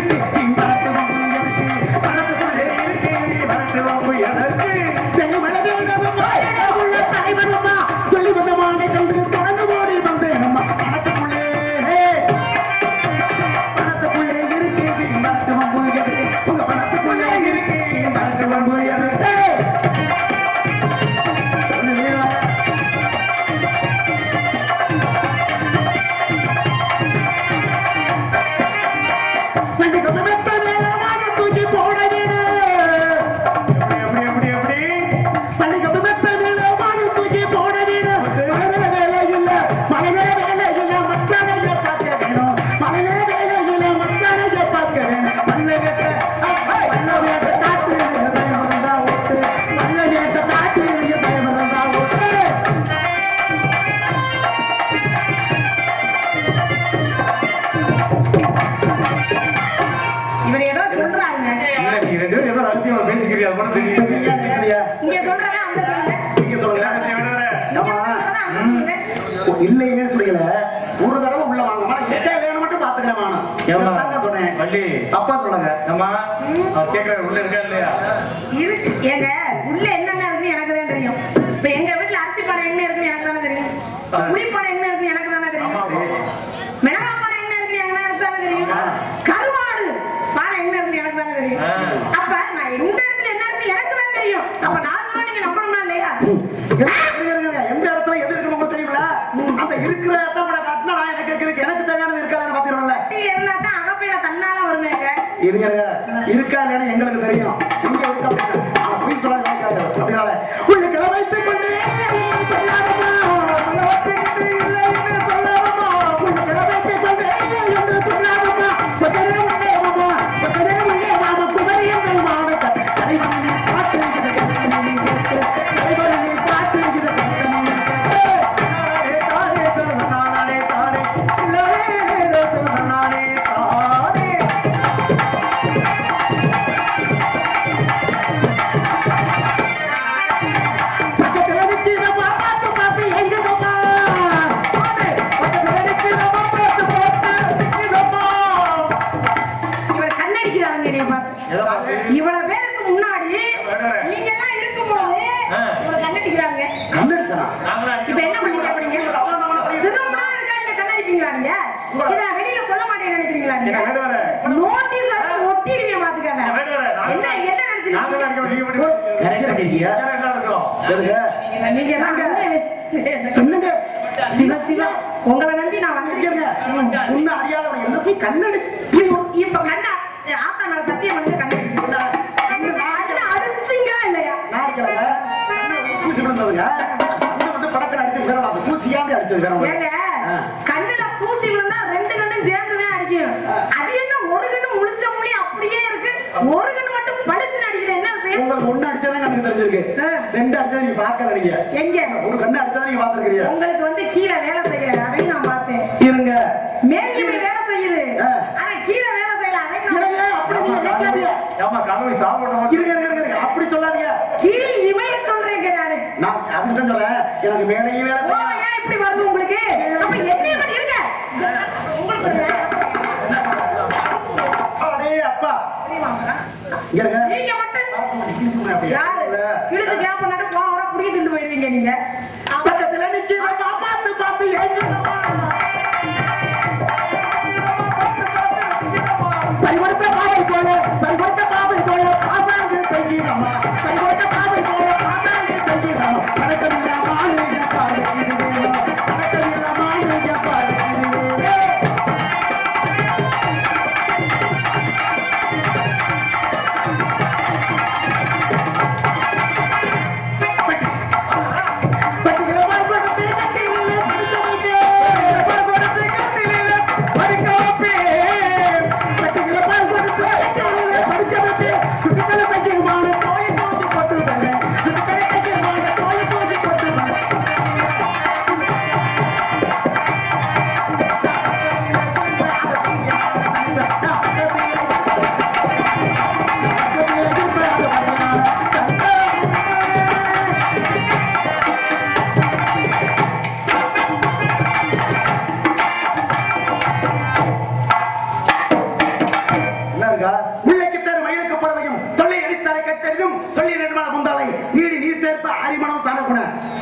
இல்லைன்னு சொல்லிக்கல ஒரு தடவை உள்ள வாங்க மட்டும் பாத்துக்கிறேன் சொன்னேன் அப்பா சொல்லுங்க அம்மா கேட்கற உள்ள இருக்கா இல்லையா இருக்கு ஏங்க உள்ள என்னென்ன இருக்கு எனக்கு தான் தெரியும் இப்ப எங்க வீட்டுல அரிசி பானை என்ன இருக்கு எனக்கு தானே தெரியும் புளி பானை என்ன இருக்கு எனக்கு தானே தெரியும் மிளகா பானை என்ன இருக்கு எனக்கு தானே தெரியும் கருவாடு பானை என்ன இருக்கு எனக்கு தானே தெரியும் அப்ப நான் எந்த இடத்துல என்ன இருக்கு எனக்கு தான் தெரியும் அப்ப நான் நீங்க நம்பணுமா இல்லையா எந்த இடத்துல எது இருக்கு உங்களுக்கு தெரியுங்களா அந்த இருக்கிற இடத்துல காட்டினா நான் எனக்கு தேவையானது இருக்காதுன்னு பாத்துக்கிறோம்ல இருந்தா தான் அகப்பையில தன்னால வருங்க இருங்க இருக்கா இல்லைன்னு எங்களுக்கு தெரியும் இங்க இருக்க போய் சொல்ல அப்படினால உங்களுக்கு வைத்துக் கொண்டு இவ்வளவு பேருக்கு முன்னாடி நீங்க எல்லாம் இருக்கும்போது கண்ணடிக்கிறாங்க இப்ப என்ன பண்ணீங்க அப்படிங்க திரும்ப இருக்கா இந்த கண்ணடிப்பீங்களா நீங்க இத வெளியில சொல்ல மாட்டேன்னு நினைக்கிறீங்களா நீங்க நோட்டீஸ் ஒட்டிடுவீங்க பாத்துக்கங்க என்ன என்ன நினைச்சீங்க நீங்க என்னங்க சிவ சிவ உங்களை நம்பி நான் வந்திருக்கேன் உன்ன அறியாத என்ன போய் கண்ணடி இப்ப கண்ணா ஆத்தா மேல சத்தியம் பண்ணி கண்ணடிப்பீங்க அடிச்சிங்களா இல்லையா கண்ணுல பூசி விழுந்தா ரெண்டு கண்ணும் சேர்ந்துதான் அடிக்கும் அது என்ன ஒரு கண்ணு முழிச்ச மொழி அப்படியே இருக்கு ஒரு கண்ணு மட்டும் பளிச்சுன்னு அடிக்குது என்ன விஷயம் உங்களுக்கு ஒண்ணு அடிச்சாதான் எனக்கு தெரிஞ்சிருக்கு ரெண்டு அடிச்சா நீங்க பாக்கல நீங்க எங்க ஒரு கண்ணு அடிச்சா நீங்க பாத்துருக்கீங்க உங்களுக்கு வந்து கீழே வேலை செய்யல அதையும் நான் பார்த்தேன் இருங்க மேல் இப்படி வேலை செய்யுது ஆனா கீழே வேலை செய்யல அதையும் அப்படி சொல்லாதீங்க கீழ் இமைய சொல்றேங்க நான் அதுதான் சொல்றேன் எனக்கு மேலையும் வேலை ஏன் இப்படி வருது உங்களுக்கு அப்ப என்ன பண்ணி இருக்க உங்களுக்கு அப்பா நீங்க மட்டும் யாரு கிழிச்சு கேப் பண்ணாட்டு போற புடிக்க திண்டு போயிருவீங்க நீங்க பக்கத்துல நிக்க பார்த்து பார்த்து பரிவர்த்த பாவை போல பாசாங்க செய்யணுமா பரிவர்த்த பாவை போல பாசாங்க செய்யணுமா பணக்கமில்லா மாநில பாடு பணக்கமில்லா மாநில பாடு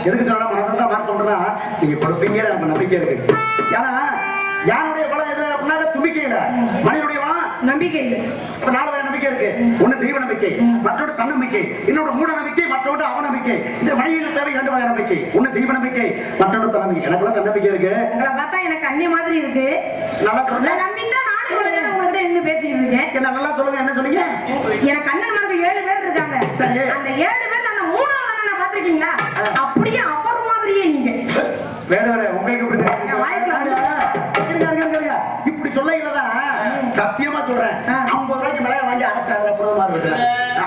எதுக்கு சொல்ல மனதான் மாற்றம்னா நீங்க கொடுப்பீங்க நம்ம நம்பிக்கை இருக்கு. ஏன்னா யாருடைய பலம் எது அப்படின்னா தும்பிக்கை இல்ல, மனிதனுடைய பலம் நம்பிக்கை இல்லை. இப்ப 4 வகை நம்பிக்கை இருக்கு. ஒண்ணு தெய்வ நம்பிக்கை, மற்றொரு தன்னம்பிக்கை, இன்னொரு மூட நம்பிக்கை, மற்றொரு அவநம்பிக்கை. இந்த மனிதனுக்கு தேவை 2 வகை நம்பிக்கை. ஒண்ணு தெய்வ நம்பிக்கை, மற்றொரு தன்னம்பிக்கை. எனக்குள்ள தன்னம்பிக்கை இருக்கு. உங்களை பார்த்தா எனக்கு அந்நிய மாதிரி இருக்கு. நல்லா சொல்லுங்க. நம்பித்தான் நானும் இவ்வளவு நேரம் உங்ககிட்ட என்ன பேசிட்டு இருக்கேன். என்ன நல்லா சொல்லுங்க, என்ன சொன்னீங்க? எனக்கு அண்ணன்மார்கள் 7 பேர் இருக்காங்க. சரி. அந்த 7 பேர்ல அந்த 3வது அண்ணனை பாத்திருக்கீங்களா? அப்படியே அவர் மாதிரியே நீங்க. வேடவரே உங்களுக்கு எப்படி தெரியும்? என் வாய்க்குள்ள வந்து இப்படி சொல்ல இல்லதான் சத்தியமா சொல்றேன். 50 ரூபாய்க்கு மேல வாங்கி அரைச்சாங்க புறமா இருக்கு.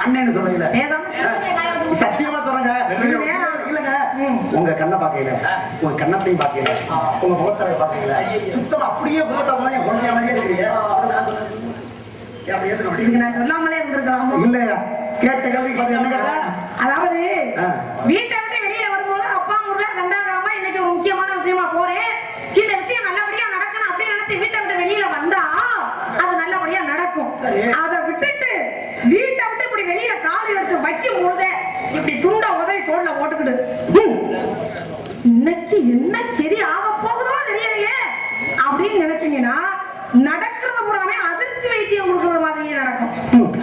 அண்ணன் சொல்ல இல்ல, பேசாம சத்தியமா சொல்றேங்க. இல்லங்க, உங்க கண்ணை பாக்கல, உங்க கண்ணத்தையும் பாக்கல, உங்க முகத்தலை பாக்கல, சுத்தமா அப்படியே முகத்தை மாதிரி குழந்தைய மாதிரியே இருக்கீங்க. இதுக்கு நான் சொல்லாமலே இருந்திருக்கலாம். இல்லையா கேட்ட கேள்வி பார்த்து என்ன கேட்டா, அதாவது வீட்டை விட்டு வெளியில வரும்போது அப்பா முருகா கண்டாகாம இன்னைக்கு ஒரு முக்கியமான விஷயமா போறேன், இந்த விஷயம் நல்லபடியா நடக்கணும் அப்படின்னு நினைச்சு வீட்டை விட்டு வெளியில வந்தா அது நல்லபடியா நடக்கும். அதை விட்டுட்டு வீட்டை விட்டு இப்படி வெளியில கால் எடுத்து வைக்கும் போதே இப்படி துண்ட உதவி தோல்ல போட்டுக்கிட்டு இன்னைக்கு என்ன கெதி ஆக போகுதோ தெரியலையே அப்படின்னு நினைச்சீங்கன்னா நடக்கிறது பூராமே அதிர்ச்சி வைத்தியம் கொடுக்கறது மாதிரியே நடக்கும்.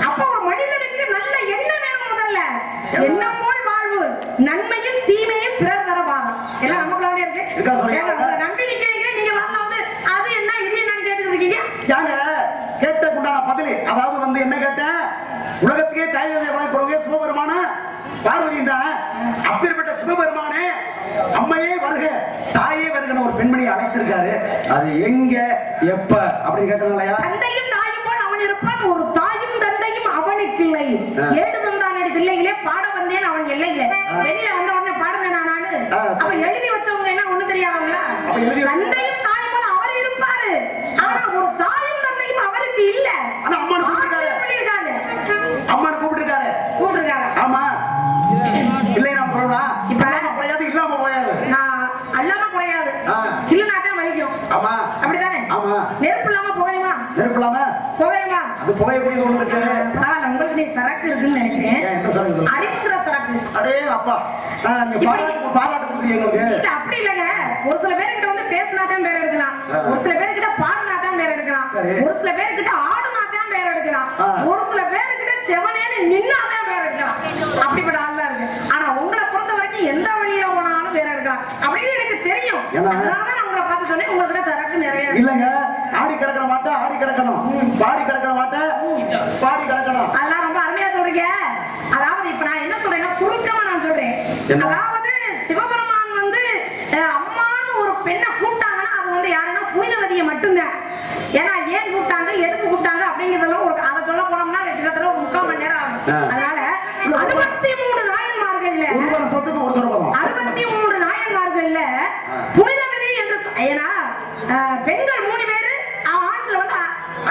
அப்ப ஒரு மனிதனுக்கு நல்ல எண்ணம் வேணும். முதல்ல எண்ணம் போல் வாழ்வு, நன்மையும் தீமையும் பிறர் தரவாகும். எல்லாம் நமக்குள்ளாவே இருக்கு. நம்பி நிக்கிறீங்க, நீங்க வரல வந்து அது என்ன இது என்னன்னு கேட்டுட்டு இருக்கீங்க. கேட்டக்குண்டான பதில் அதாவது வந்து என்ன கேட்டேன், உலகத்துக்கே தாய் கொடுங்க சிவபெருமான பார்வதி தான். அப்பேற்பட்ட சிவபெருமானே அம்மையே வருக தாயே வருகன்னு ஒரு பெண்மணியை அழைச்சிருக்காரு. அது எங்க எப்ப அப்படின்னு கேட்டாங்களையா? தந்தையும் தாயும் போல் அவன் இருப்பான், ஒரு தாயும் தந்தையும் அவனுக்கு இல்லை. ஏடு தந்தானடி பிள்ளைகளே பாட வந்தேன் அவன் எல்லை இல்லை. வெளியில வந்த உடனே பாடுனேன் நானு. அப்ப எழுதி வச்சவங்க என்ன ஒண்ணு தெரியாதவங்களா? தந்தையும் தாயும் போல் அவர் இருப்பாரு, ஆனா ஒரு தாயும் தந்தையும் அவருக்கு இல்ல. ஆனா அம்மா கூப்பிட்டுருக்காரு, அம்மா கூப்பிட்டுருக்காரு. ஆமா இல்லை நான் சொல்லலாம். இப்ப குறையாது, இல்லாம போயாது. நான் அல்லாம குறையாது, இல்லனாதான் வலிக்கும். ஆமா அப்படிதானே? ஆமா. நெருப்பு இல்லாம புகையுமா? நெருப்பு இல்லாம புகையுமா? அது புகையக்கூடிய ஒண்ணு இருக்கு. பரவாயில்ல, உங்களுக்கு நீ சரக்கு இருக்குன்னு நினைக்கிறேன். என்ன சரக்கு? அறிவுங்கிற சரக்கு. அடே அப்பா, பாராட்டு கொடுக்குறீங்க. இது அப்படி இல்லைங்க. ஒரு சில பேர்கிட்ட வந்து பேசினாதான் பேர் எடுக்கலாம், ஒரு சில பேர்கிட்ட பாடினாதான் பேர் எடுக்கலாம், ஒரு சில பேர்கிட்ட ஆடுனாதான் பேர் எடுக்கலாம், ஒரு சில பேர்கிட்ட செவனேன்னு நின்னாதான் பேர் எடுக்கலாம். அப்படிப்பட்ட ஆள்லாம் இருக்கு. ஆனா உங்களை பொறுத்த வரைக்கும் எந்த வழியில போனாலும் பேர் எடுக்கலாம் அப்படின்னு எனக்கு தெரியும். அதனாலதான் நான் உங்களை பார்த்து சொன்னேன், உங்ககிட்ட சரக்கு நிறைய இல்லங்க. ஆடி கிடக்கிற மாட்டா ஆடி கிடக்கணும், பாடி கிடக்கிற மாட்டா பாடி கிடக்கணும். அதெல்லாம் ரொம்ப அருமையா சொல்றீங்க. அதாவது இப்ப நான் என்ன சொல்றேன்னா சுருக்கமா நான் சொல்றேன். அதாவது சிவபெருமான் வந்து அம்மான்னு ஒரு பெண்ணை கூப்பிட்டாங்கன்னா அது வந்து யாருன்னா புனிதவதியை மட்டும்தான். ஏன்னா ஏன் கூப்பிட்டாங்க, எதுக்கு கூப்பிட்டாங்க அப்படிங்கிறதெல்லாம் ஒரு அதை சொல்ல போனோம்னா கிட்டத்தட்ட ஒரு 3/4 மணி நேரம் ஆகும். அதனால 63 நாயன்மார்கள்ல 63 நாயன்மார்கள்ல புனிதவதி என்று ஏன்னா பெண்கள் 3 பேரு, ஆண்கள் வந்து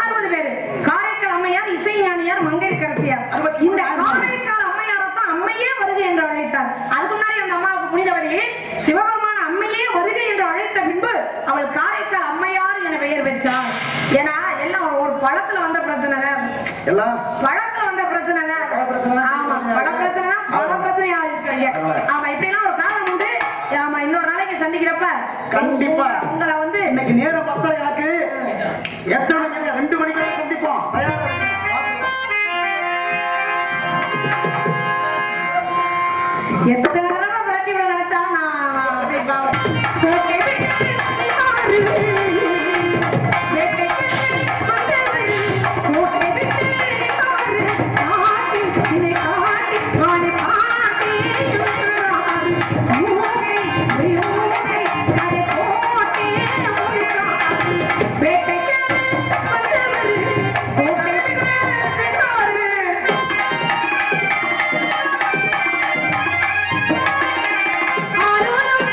60 பேரு. காரைக்கால் அம்மையார், இசைஞானியார், மங்கையர்க்கரசியார். இந்த காரைக்கால் அம்மையாரத்தான் அம்மையே வருகை என்று அழைத்தார். அதுக்கு முன்னாடி அந்த அம்மாவுக்கு புனிதவதி சிவபெருமான அம்மையே வருகை என்று அழைத்த பின்பு அவள் காரைக்கால் அம்மையார் என பெயர் பெற்றார். ஏன்னா எல்லாம் ஒரு பழத்துல வந்த பிரச்சனை, பழத்துல வந்த பிரச்சனை. ஆமா, பழ பிரச்சனை தான், பல பிரச்சனையா இருக்காங்க. ஆமா, இப்படி எல்லாம் ஒரு காரணம் உண்டு. ஆமா, இன்னொரு நாளைக்கு சந்திக்கிறப்ப கண்டிப்பா உங்களை வந்து இன்னைக்கு நேரம் பார்த்தா எனக்கு எத்தனை மணிக்கு 2 மணிக்கு சந்திப்போம். எத்தனை தடவை விரட்டி விட நினைச்சாலும் நான் அப்படி ஆரோலம்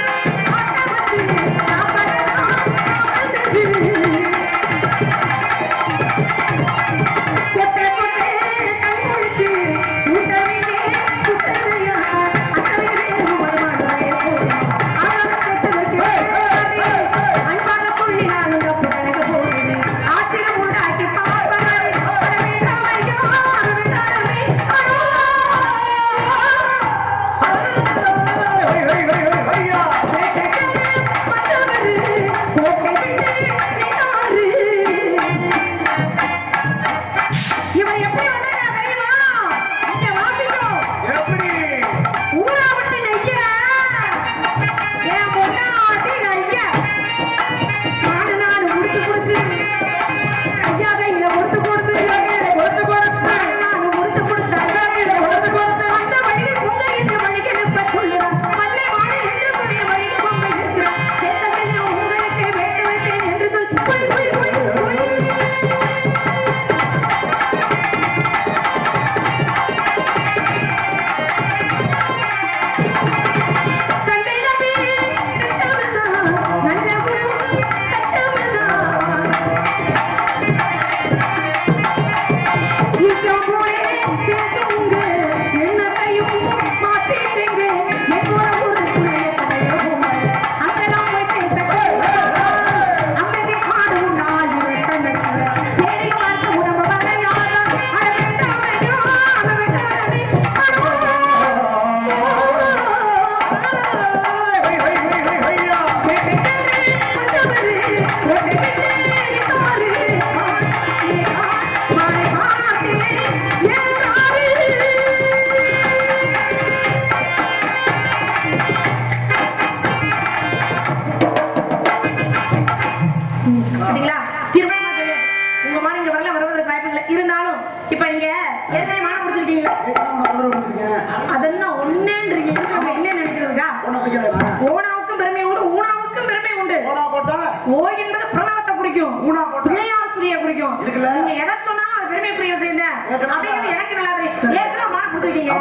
ஊருக்கும் பெருமை உண்டு, ஊனாவுக்கும் பெருமை உண்டு. ஓனா போட்டா ஓ என்பது பிரணவத்தை குறிக்கும், ஊனா போட்டா பிள்ளையார் சுழியை குறிக்கும். இருக்குல்ல? நீங்க எதை சொன்னாலும் அது பெருமைக்குரிய விஷயம் தான். அப்படிங்கிறது எனக்கு நல்லா தெரியும். ஏற்கனவே மான கொடுத்துருக்கீங்க,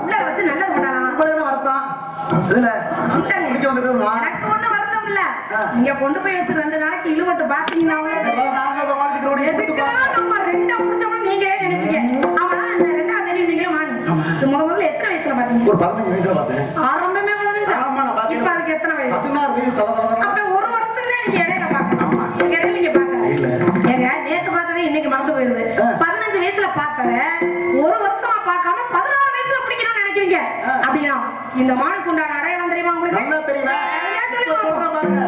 உள்ள வச்சு நல்லது பண்ணலாம். என்ன வருத்தம் இதுல குடிக்க வந்துருக்கா? எனக்கு ஒண்ணும் வருத்தம் இல்ல. நீங்க கொண்டு போய் வச்சு 2 நாளைக்கு இழுவட்டு பாத்தீங்கன்னா நம்ம 2 முடிச்சோம்னா நீங்களே நினைப்பீங்க. ஆமா, இந்த 2ஆம் தேதி நீங்களே வாங்க. முதல்ல எத்தனை வயசுல பாத்தீங்க? ஒரு 15 வயசுல பார்த்தேன். ஆரம்பமே 15. ஆமா, நான் பாத்தேன். இப்ப அதுக்கு எத்தனை வயசு? 16 வயசு தலை. அப்ப ஒரு வருஷம் தான் நீங்க இடையில பாக்கணும். இடையில நீங்க பாக்கல. ஏங்க, நேத்து பார்த்ததே இன்னைக்கு மறந்து போயிருது. 15 வயசுல பார்த்தத ஒரு வருஷமா பார்க்காம 16 வயசுல பிடிக்கணும்னு நினைக்கிறீங்க அப்படின்னா இந்த மானுக்கு உண்டான அடையாளம் தெரியுமா உங்களுக்கு? நல்லா தெரியுமா? சொல்லுங்க பாருங்க.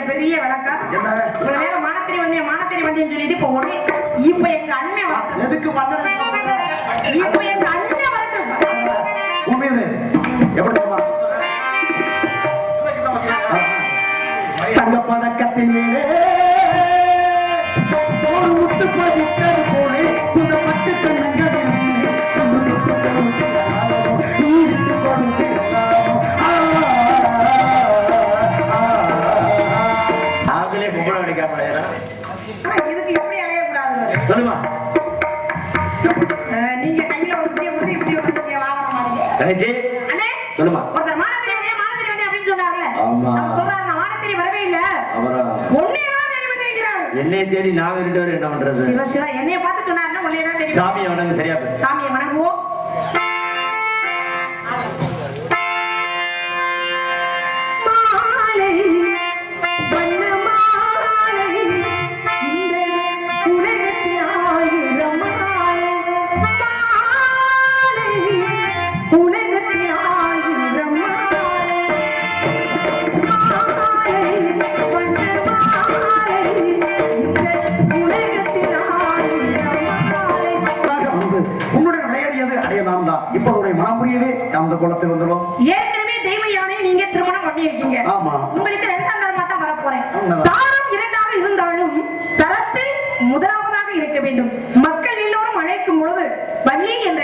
பெரிய விளக்கம். இவ்வளவு நேரம் மானத்திரி வந்தேன்னு சொல்லிட்டு இப்ப உடனே இப்ப எங்க அண்ணன் எதுக்கு இப்ப எங்க அண்ணன் வரட்டும். எப்படி தங்க பதக்கத்தின் மேலே ஒரு முத்து பதித்தது போலே தங்கச்சி அண்ணே சொல்லுமா. ஒருத்தர் மானத்திரி வந்தே அப்படின்னு சொன்னார்ல. ஆமா. அவர் சொல்றாரு நான் மானத்திரி வரவே இல்ல. அவரா ஒன்னே தான் தேடி வந்திருக்கிறார். என்னைய தேடி நான் ரெண்டு பேரும் என்ன பண்றது? சிவா சிவா என்னைய பார்த்து சொன்னாருன்னா ஒன்னே தான் தேடி. சாமியை வணங்கு சரியா போச்சு. சாமியை வணங்குவோம். மாலை வண்ண மாலை இந்த உலகத்தில் ஆயிரம் மாலை மாலை உலகத்தில் ஆயிரம் மாலை மாலை வண்ண மாலை இந்த உலகத்தில் ஆயிரம் மாலை. உன்னுடைய விளையாடியது அடையலாம் தான். இப்போ உடைய மனம் புரியவே அந்த குளத்தில் வந்துடும். ஏற்கனவே தெய்வ யானை நீங்க திருமணம் பண்ணியிருக்கீங்க. ஆமா. உங்களுக்கு இரண்டாம் தரமா தான் வரப்போறேன். உண்மைதான். தாரம் இரண்டாக இருந்தாலும் தரத்தில் முதலாவதாக இருக்க வேண்டும். மக்கள் எல்லோரும் அழைக்கும் பொழுது வள்ளி என்ற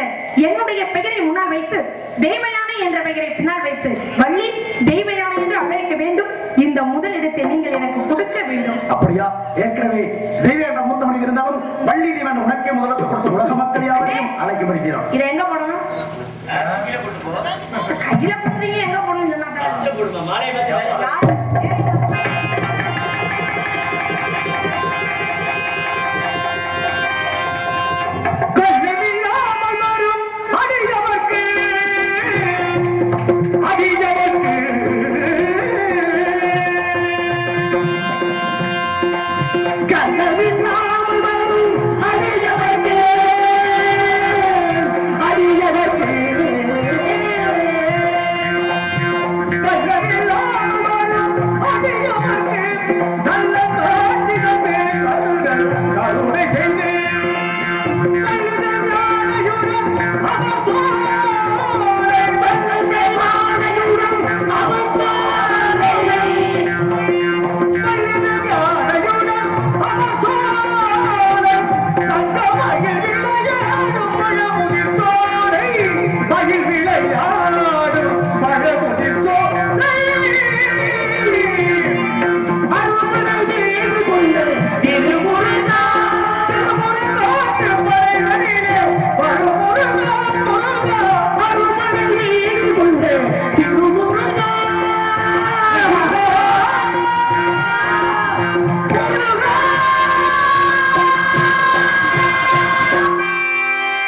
என்னுடைய பெயரை முன்னால் வைத்து தெய்வ யானை என்ற பெயரை பின்னால் வைத்து வள்ளி தெய்வ யானை என்று அழைக்க வேண்டும். இந்த முதலிடத்தை நீங்கள் எனக்கு கொடுக்க வேண்டும். அப்படியா? ஏற்கனவே தெய்வேண்ட மூத்தமணி இருந்தாலும் வள்ளி தெய்வேண்ட உனக்கே முதலத்தை கொடுத்து உலக மக்கள் யாரையும் அழைக்கும்படி செய்யறோம். இதை எங்க போடணும்? கையில போடுறீங்க, எங்க போடணும் சொன்னா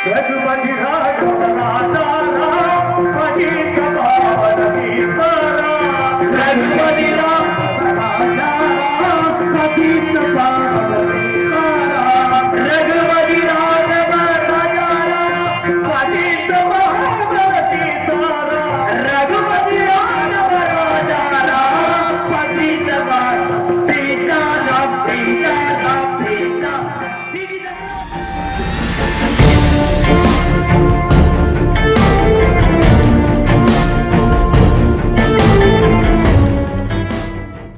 रघुपति राघव राजा